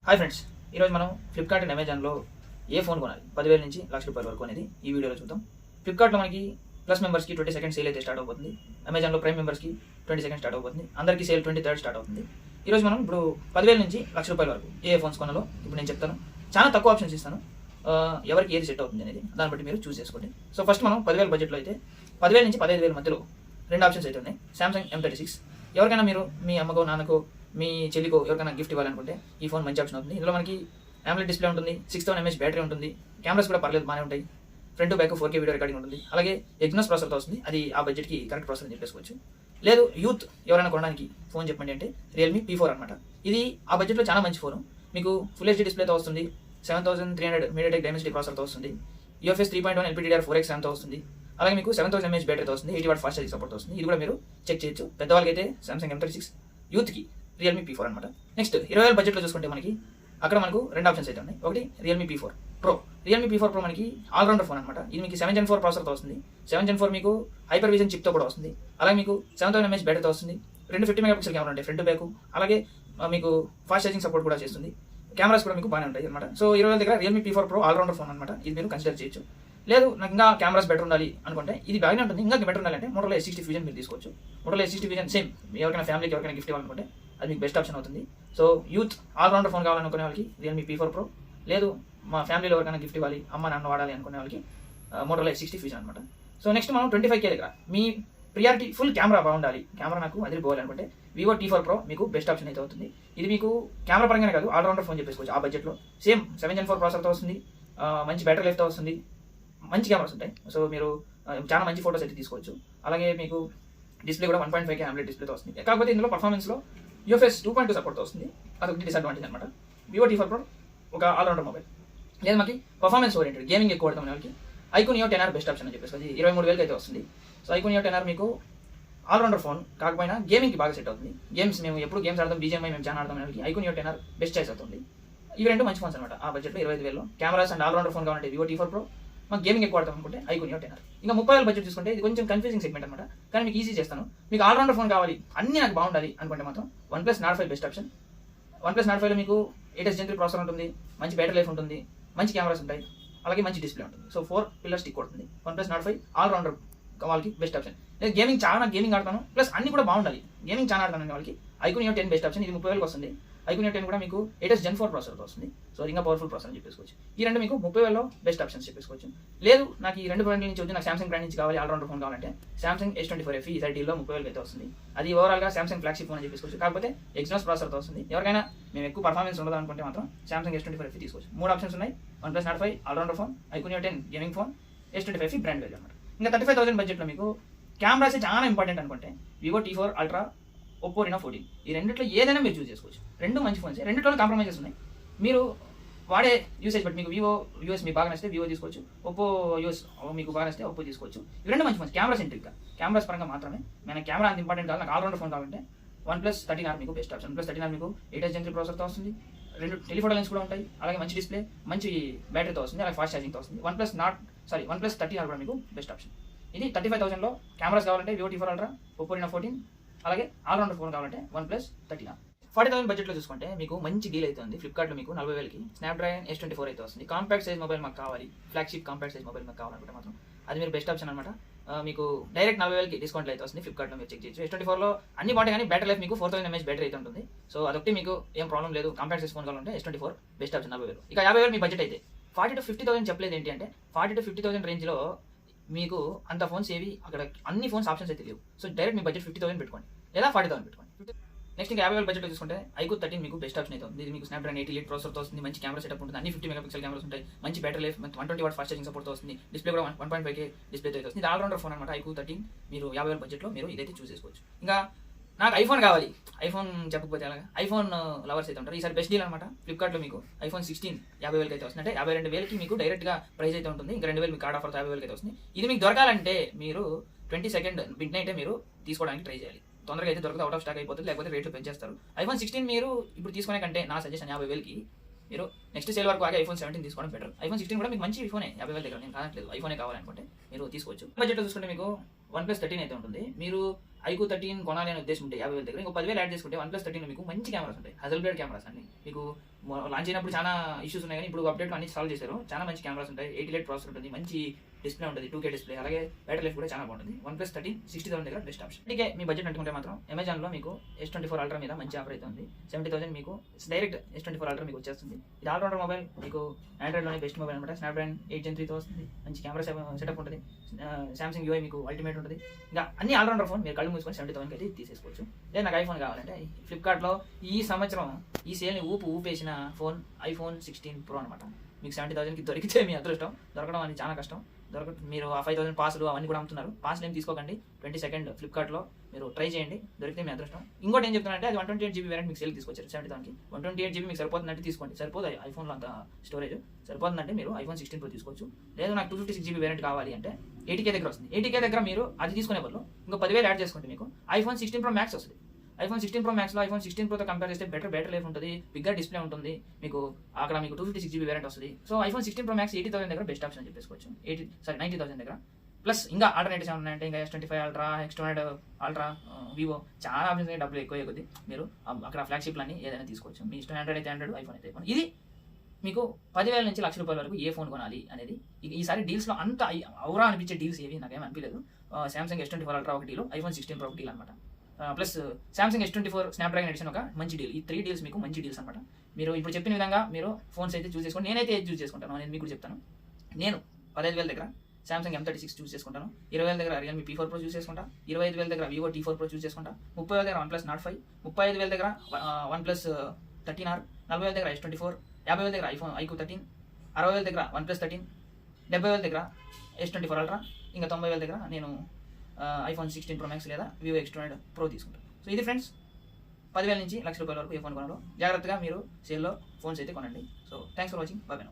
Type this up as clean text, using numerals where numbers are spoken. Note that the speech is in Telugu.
హాయ్ ఫ్రెండ్స్, ఈరోజు మనం ఫ్లిప్కార్ట్ అండ్ అమెజాన్లో ఏ ఫోన్ కొనాలి 10,000 నుంచి ₹1,00,000 వరకు అనేది ఈ వీడియోలో చూద్దాం. ఫ్లిప్కార్ట్లో మనకి ప్లస్ మెంబర్స్కి 20 సెకండ్ సేల్ అయితే స్టార్ట్ అవుతుంది. అమెజాన్లో ప్రైమ్ మెంబర్స్కి 20 సెకండ్ స్టార్ట్ అవుతుంది. అందరికీ సేల్ 23rd స్టార్ట్ అవుతుంది. ఈరోజు మనం ఇప్పుడు 10,000 నుంచి ₹1,00,000 వరకు ఏ ఫోన్స్ కొనాలో ఇప్పుడు నేను చెప్తాను. చాలా తక్కువ ఆప్షన్స్ ఇస్తాను, ఎవరికి ఏది సెట్ అవుతుంది అనేది దాన్ని బట్టి మీరు చూస్ చేసుకోండి. సో ఫస్ట్ మనం 10,000 బడ్జెట్లో అయితే 10,000 నుంచి 15,000 మధ్యలో రెండు ఆప్షన్స్ అయితే ఉన్నాయి. Samsung M36. ఎవరికైనా మీరు మీ అమ్మకో నాన్నకో మీ చెల్లికో ఎవరికైనా గిఫ్ట్ ఇవ్వాలనుకుంటే ఈ ఫోన్ మంచి ఆప్షన్ అవుతుంది. ఇందులో మనకి AMOLED డిస్ప్లే ఉంటుంది, 6000 mAh బ్యాటరీ ఉంటుంది, కెమెరాస్ కూడా పర్లేదు బాగానే ఉంటాయి, front back 4K video recording ఉంటుంది, అలాగే ఎగ్నోస్ ప్రాసెసర్తో వస్తుంది. అది ఆ బడ్జెట్కి కరెక్ట్ ప్రాసెసర్ అని చెప్పేసుకోవచ్చు. లేదు యూత్ ఎవరైనా కొనడానికి ఫోన్ చెప్పండి అంటే Realme P4 అనమాట. ఇది ఆ బడ్జెట్లో చాలా మంచి ఫోన్. మీకు ఫుల్ HD డిస్ప్లేతో వస్తుంది, 7300 MediaTek Dimensity ప్రాసెసర్తో వస్తుంది, UFS 3.1 LPDDR4X ర్యామ్తో వస్తుంది, అలాగే మీకు 7000 mAh బ్యాటరీతో వస్తుంది, 80W ఫాస్ట్ ఛార్జింగ్ సపోర్ట్ వస్తుంది. ఇది కూడా మీరు చెక్ చేయొచ్చు. పెద్దవాళ్ళకి అయితే Samsung M36, యూత్కి Realme P4 అనమాట. నెక్స్ట్ 20,000 బడ్జెట్లో చూసుకుంటే మనకి అక్కడ మనకు రెండు ఆప్షన్స్ అయితే ఉన్నాయి. ఒకటి Realme P4 Pro. Realme P4 Pro మనకి ఆల్రౌండర్ ఫోన్ అనమాట. ఇది మీకు 7 Gen 4 ప్రాసెసర్తో వస్తుంది. 7 Gen 4 మీకు హైపర్ విజన్ చిప్తో కూడా వస్తుంది. అలాగే మీకు 7000 mAh బ్యాటరీతో వస్తుంది. రెండు 50 మెగాపిక్సెల్ కెమెరా ఉంటాయి ఫ్రంట్ బ్యాక్, అలాగే మీకు ఫాస్ట్ ఛార్జింగ్ సపోర్ట్ కూడా చేస్తుంది. కెమెరాస్ కూడా మీకు బాగానే ఉంటాయి అనమాట. సో 20,000 దగ్గర Realme P4 Pro allrounder phone అనమాట. ఇది మీరు కన్సిడర్ చేయొచ్చు. లేదు నాకు ఇంకా కెమెరాస్ బెటర్ ఉండాలి అనుకుంటే ఇది బాగానే ఉంటుంది. ఇంకా బెటర్ ఉండాలంటే Motorola S60 Fusion మీరు తీసుకోవచ్చు. Motorola S60 Fusion సేమ్ ఎవరికైనా ఫ్యామిలీకి ఎవరికైనా గిఫ్ట్ ఇవ్వాలనుకుంటే అది మీకు బెస్ట్ ఆప్షన్ అవుతుంది. సో యూత్ ఆల్రౌండర్ ఫోన్ కావాలనుకునే వాళ్ళకి Realme P4 Pro, లేదు మా ఫ్యామిలీలో ఎవరికైనా గిఫ్ట్ ఇవ్వాలి, అమ్మ నాన్న వాడాలి అనుకునే వాళ్ళకి Motorola S60 Fusion అనమాట. సో నెక్స్ట్ మనం 25K దగ్గర మీ ప్రియారిటీ ఫుల్ కెమెరా బాగుండాలి, కెమెరా నాకు అదిరిపోవాలి అనుకుంటే Vivo T4 Pro మీకు బెస్ట్ ఆప్షన్ అయితే అవుతుంది. ఇది మీకు కెమెరా పరంగానే కాదు ఆల్రౌండర్ ఫోన్ చెప్పేసుకోవచ్చు. ఆ బడ్జెట్లో సేమ్ 7 Gen 4 ప్రాసెసర్తో వస్తుంది, మంచి బ్యాటరీ లైఫ్తో వస్తుంది, మంచి కెమెరాస్ ఉంటాయి. సో మీరు చాలా మంచి ఫోటోస్ అయితే తీసుకోవచ్చు. అలాగే మీకు డిస్ప్లే కూడా 1.5K AMOLED డిస్ప్లేతో వస్తుంది. కాకపోతే ఇందులో పర్ఫార్మెన్స్లో UFS 2.2 సపోర్ట్తో వస్తుంది. అదొకటి డిసడ్వాంటేజ్ అనమాట. Vivo T4 Pro ఒక ఆల్రౌండర్ మొబైల్. లేదు మనకి పర్ఫార్మెన్స్ ఓరియంటెడ్ గేమింగ్ ఎక్కువ పడుతున్న వాళ్ళకి iQOO Neo 10R best option అని చెప్పేసి అది 23,000 అయితే వస్తుంది. సో iQOO Neo 10R మీకు ఆల్రౌండర్ ఫోన్ కాకపోయినా గేమింగ్కి బాగా సెట్ అవుతుంది. గేమ్స్ మేము ఎప్పుడు గేమ్స్ ఆడతాం, BGMI మేము చాలా ఆడతాం వాళ్ళకి iQOO Neo 10R best choice అవుతుంది. ఇవి రెండు మంచి ఫోన్స్ అనమాట. ఆ బడ్జెట్లో 25,000 కెమెరాస్ అండ్ ఆల్రౌండర్ ఫోన్ కావాలంటే Vivo T4 Pro, మాకు గేమింగ్ ఎక్కువ ఆడతాం అనుకుంటే iQOO Neo 10R. ఇంకా 30,000 బడ్జెట్ చూసుకుంటే ఇది కొంచెం కన్ఫ్యూజింగ్ సెగ్మెంట్ అనమాట, కానీ మీకు ఈజీ చేస్తాను. మీకు ఆల్రౌండర్ ఫోన్ కావాలి, అన్నీ నాకు బాగుండాలి అనుకుంటే మాత్రం OnePlus Nord 5 best option. OnePlus Nord 5లో మీకు 8th Gen 3 ప్రాసెసర్ ఉంటుంది, మంచి బ్యాటరీ లైఫ్ ఉంటుంది, మంచి కెమెరాస్ ఉంటాయి, అలాగే మంచి డిస్ప్లే ఉంటుంది. సో 4 పిల్లర్ స్టిక్ కొడుతుంది. OnePlus Nord 5 ఆల్రౌండర్ వాళ్ళకి బెస్ట్ ఆప్షన్. నేను గేమింగ్ ఆడతాను, ప్లస్ అన్ని కూడా బాగుండాలి, గేమింగ్ చాలా ఆడతాను వాళ్ళకి iQOO Neo 10 బెస్ట్ ఆప్షన్. ఇది 30,000 వస్తుంది. iQOO Neo 10 కూడా మీకు 8th Gen 4 ప్రాసెసర్తో వస్తుంది. సో ఇంకా పవర్ఫుల్ ప్రాసెసర్ అని చెప్పేసుకోవచ్చు. ఈ రెండు మీకు 30,000లో బెస్ట్ ఆప్షన్స్ చెప్పేసుకోవచ్చు. లేదు నాకు ఈ రెండు బ్రాండ్ల నుంచి వచ్చి నాకు Samsung బ్రాండ్ నుంచి కావాలి ఆల్రౌండర్ ఫోన్ కావాలంటే Samsung S24 FE ఇజైటీలో 30,000 అయితే వస్తుంది. అది ఓవరాల్గా Samsung ఫ్లాగ్షిప్ ఫోన్ అని చెప్పేసుకోవచ్చు. కాకపోతే ఎగ్నోస్ ప్రాసెసర్తో వస్తుంది. ఎవరికైనా మేము ఎక్కువ పర్ఫార్మెన్స్ ఉండదు అనుకుంటే మాత్రం Samsung S24 FE తీసుకోవచ్చు. మూడు ఆప్షన్స్ ఉన్నాయి. OnePlus Nord 5 allrounder phone, iQOO Neo 10 gaming phone, S24 FE brand వేల్ అనమాట. ఇంకా 35,000 బడ్జెట్లో మీకు కెమెరాస్ చాలా ఇంపార్టెంట్ అనుకుంటే Vivo T4 Ultra, Oppo Reno 14 ఈ రెండిట్లో ఏదైనా మీరు చూస్ చేసుకోవచ్చు. రెండు మంచి ఫోన్స్, రెండిట్లో కాంప్రమైజెస్ ఉన్నాయి. మీరు వాడే యూసేజ్ బట్టి మీకు Vivo యూఎస్ మీకు బాగా నచ్చితే Vivo తీసుకోవచ్చు, Oppo యూఎస్ మీకు బాగా నచ్చితే Oppo తీసుకోవచ్చు. ఇవి రెండు మంచి ఫోన్స్ కెమెరా సెంట్రిక్గా, కెమెరాస్ పరంగా మాత్రమే. మన కెమెరా అంత ఇంపార్టెంట్ కాదు, నాకు ఆల్రౌండర్ ఫోన్ కావాలంటే OnePlus 13R మీకు బెస్ట్ ఆప్షన్. OnePlus 13R మీకు 8th Gen 3 ప్రాసెసర్తో వస్తుంది, రెండు టెలిఫోటో లెన్స్ కూడా ఉంటాయి, అలాగే మంచి డిస్ప్లే, మంచి బ్యాటరీతో వస్తుంది, అలాగే ఫాస్ట్ ఛార్జింగ్తో వస్తుంది. OnePlus 13R కూడా మీకు బెస్ట్ ఆప్షన్. ఇది 35,000లో కెమెరాస్ కావాలంటే Vivo T4 Ultra, Oppo Reno 14, అలాగే ఆల్రౌండర్ ఫోన్ కావాలంటే OnePlus 13R. 40,000 బడ్జెట్లో చూసుకుంటే మీకు మంచి డీల్ అయితే ఉంది. ఫ్లిప్కార్ట్లో మీకు 40,000కి స్నాప్డ్రాగన్ S24 అయితే వస్తుంది. కాంపాక్ట్ సైజ్ మొబైల్ మాకు కావాలి, ఫ్లాగ్షిప్ కాంపాక్ట్ సైజ్ మొబైల్ మాకు కావాలనుకుంటే మాత్రం అది మీరు బెస్ట్ ఆప్షన్ అనమాట. మీకు డైరెక్ట్ 40,000కి డిస్కౌంట్లో అయితే వస్తుంది. ఫ్లిప్కార్ట్లో మీరు చెక్ చేయొచ్చు. S24లో అన్ని బాగుంటాయి, కానీ బ్యాటరీ లైఫ్ మీకు 4000 mAh బ్యాటరీ అయితే ఉంటుంది. సో అదొకటి మీకు ఏం ప్రాబ్లం లేదు. కాంపాక్ట్ సైజ్ ఫోన్ కావాలంటే S24 బెస్ట్ ఆప్షన్ 40,000. ఇక 50,000 మీ బడ్జెట్ అయితే 40,000 to 50,000 చెప్పలేదు ఏంటి అంటే 40,000 to 50,000 రేంజ్లో మీకు అంత ఫోన్స్ ఏవి అక్కడ అన్ని ఫోన్స్ ఆప్షన్స్ అయితే లేవు. సో డైరెక్ట్ మీ బడ్జెట్ 50,000 పెట్టుకోండి, లేదా 40,000 పెట్టుకోండి. నెక్స్ట్ ఇంకా 50,000 బడ్జెట్లో చూసుకుంటే iQOO 13 మీకు బెస్ట్ ఆప్షన్ అయితే ఉంది. ఇది మీకు స్నాప్డ్రాగన్ 88 ప్రాసెసర్తో వస్తుంది, మంచి కెమెరా సెటప్ ఉంటుంది, అన్ని 50 మెగాపిక్సెల్ కెమెరాస్ ఉంటాయి, మంచి battery life, 120W fast charging సపోర్ట్తో వస్తుంది, డిస్ప్లే కూడా 1.5K డిస్ప్లేతో అయితే వస్తుంది. ఇది ఆల్రౌండర్ ఫోన్ అనమాట. iQOO 13 మీరు 50,000 బడ్జెట్లో మీరు ఇదైతే చూస్ చేసుకోవచ్చు. ఇంకా నాకు ఐఫోన్ కావాలి, ఐఫోన్ చెప్పకపోతే అలాగా ఐఫోన్ లవర్స్ అయితే ఉంటారు. ఈసారి బెస్ట్ డీల్ అనమాట. ఫ్లిప్కార్ట్లో మీకు iPhone 16 50,000 అయితే వస్తుంది. అంటే 52,000కి మీకు డైరెక్ట్గా ప్రైస్ అయితే ఉంటుంది. ఇంకా 2,000 మీకు కార్డ్ ఆఫర్తో 50,000 అయితే వస్తుంది. ఇది మీకు దొరకాలంటే మీరు 22nd మిడ్ నైటే మీరు తీసుకోవడానికి ట్రై చేయాలి. తొందరగా అయితే దొరకదు, అవుట్ ఆఫ్ స్టాక్ అయిపోతుంది, లేకపోతే రేట్లు పెంచేస్తారు. iPhone 16 మీరు ఇప్పుడు తీసుకునే కంటే నా సజెషన్ 50,000కి మీరు నెక్స్ట్ సేల్ వరకు ఆగి iPhone 17 తీసుకోవడం బెటర్. iPhone 16 కూడా మీకు మంచి ఫోనే 50,000 దగ్గర, నేను కానట్లేదు, ఐఫోనే కావాలనుకుంటే మీరు తీసుకోవచ్చు. బడ్జెట్లో చూసుకుంటే మీకు OnePlus 13 అయితే ఉంటుంది. మీరు ఐక్యూ 13 కొనాలి అనే ఉద్దేశం ఉంటే 50,000 దగ్గర ఇంకో 10,000 యాడ్ చేసుకుంటే OnePlus 13 మీకు మంచి కెమెరాస్ ఉంటాయి. హజల్బ్లేడ్ కెమెరాస్ అండి. మీకు లాంచ్ అయినప్పుడు చాలా ఇష్యూస్ ఉన్నాయి, కానీ ఇప్పుడు అప్డేట్లో అన్ని సాల్వ్ చేశారు. చాలా మంచి కెమెరాస్ ఉంటాయి. 88 ప్రాసెసర్ ఉంటుంది, మంచి డిస్ప్లే ఉంటుంది, 2K డిస్ప్లే, అలాగే బ్యాటరీ లైఫ్ కూడా చాలా బాగుంటుంది. OnePlus 13 60,000 దగ్గర బెస్ట్ ఆప్షన్. అందుకే మీ బడ్జెట్ అనుకుంటే మాత్రం అమెజాన్లో మీకు S24 Ultra మీద మంచి ఆఫర్ అయితే ఉంది. 70,000 మీకు డైరెక్ట్ S24 Ultra మీకు వచ్చేస్తుంది. ఇది ఆల్రౌండర్ మొబైల్, మీకు ఆండ్రాయిడ్లోనే బెస్ట్ మొబైల్ అనమాట. స్నాప్డ్రాగన్ 8 Gen 3తో వస్తుంది, మంచి కెమెరా సెటప్ ఉంటుంది. సామ్సంగ్ UI మీకు అల్టిమేట్ ఉంటుంది. ఇంకా అన్ని ఆల్రౌండర్ ఫోన్ మీరు కళ్ళు మూసుకొని 70,000 అయితే తీసేసుకోవచ్చు. లేదా నాకు ఐఫోన్ కావాలంటే ఫ్లిప్కార్ట్లో ఈ సంవత్సరం ఈ సేల్ని ఊపేసిన ఫోన్ iPhone 16 Pro అనమాట. మీకు 70,000కి దొరికితే మీ అదృష్టం. దొరకడం అనేది చాలా కష్టం. మీరు ఆ 5,000 పాసులు అవన్నీ కూడా అమ్ముతున్నారు. పాసులు ఏం తీసుకోకండి. 22nd ఫ్లిప్కార్ట్లో మీరు ట్రై చేయండి, దొరికితే మీ అదృష్టం. ఇంకోటి ఏం చెప్తున్నానంటే అది 128GB వేరియంట్ మీకు సేల్ తీసుకొచ్చారు 70,000కి. 128GB మీకు సరిపోతుందంటే తీసుకోండి. సరిపోదు ఐఫోన్లో అంత స్టోరేజ్ సరిపోతుందంటే మీరు iPhone 16 Pro తీసుకోవచ్చు. లేదు నాకు 256GB వేరియంట్ కావాలి అంటే 80K దగ్గర వస్తుంది. 80K దగ్గర మీరు అది తీసుకునే బదులు ఇంకో 10,000 యాడ్ చేసుకుంటే మీకు iPhone 16 Pro Max వస్తుంది. iPhone 16 Pro Maxలో iPhone 16 Proతో కంపేర్ చేస్తే బ్యాటరీ లైఫ్ ఉంటుంది, బిగ్గర్ డిస్ప్లే ఉంటుంది, మీకు అక్కడ మీకు 256GB వేరియంట్ వస్తుంది. సో iPhone 16 Pro Max 80,000 దగ్గర బెస్ట్ ఆప్షన్ చెప్పేసుకోవచ్చు. 90,000 దగ్గర. ప్లస్ ఇంకా ఆల్టర్నేటివ్స్ ఏమన్నా ఉన్నాయంటే ఇంకా S25 Ultra, X200 Ultra, Vivo చాలా ఆప్షన్స్ డబ్బులు ఎక్కువ కొద్ది మీరు అక్కడ ఫ్లాగ్షిప్లన్నీ ఏదైనా తీసుకోవచ్చు. మీ ఇష్టం ఆండ్రాయిడ్ అయితే ఆండ్రాయిడ్, ఐఫోన్ అయితే ఐఫోన్. ఇది మీకు 10,000 నుంచి ₹1,00,000 వరకు ఏ ఫోన్ కొనాలి అనేది. ఈసారి డీల్స్లో అంత ఔరా అనిపించే డీల్స్ ఏవి నాకేం అనిపించలేదు. సామ్సంగ్ S24 Ultra ఒక డీల్, iPhone 16 Pro ఒక డీల్ అనమాట. Plus Samsung S24 Snapdragon edition ఒక మంచి డీల్. ఈ 3 డీల్స్ మీకు మంచి డీల్స్ అనమాట. మీరు ఇప్పుడు చెప్పిన విధంగా మీరు ఫోన్స్ అయితే చూస్ చేసుకోండి. నేనైతే ఏది చూస్ చేసుకుంటాను అనేది మీకు కూడా చెప్తాను. నేను 15,000 దగ్గర సామ్సంగ్ M36 చూస్ చేసుకుంటాను, 20,000 దగ్గర Realme P4 Pro చూస్ చేసుకుంటా, 25,000 దగ్గర Vivo T4 Pro చూస్ చేసుకుంటా, 30,000 దగ్గర OnePlus Nord 5, 35,000 దగ్గర OnePlus 13R, 40,000 దగ్గర S24, 50,000 దగ్గర iPhone iQOO 13, 60,000 దగ్గర OnePlus 13, 70,000 దగ్గర S24 Ultra, ఇంకా 90,000 దగ్గర నేను iPhone 16 Pro Max లేదా Vivo X200 Pro తీసుకుంటాను. సో ఇది ఫ్రెండ్స్, 10,000 నుంచి ₹1,00,000 వరకు ఏ ఫోన్ కొనాలో జాగ్రత్తగా మీరు సేల్లో ఫోన్స్ అయితే కొనండి. So thanks for watching. Bye.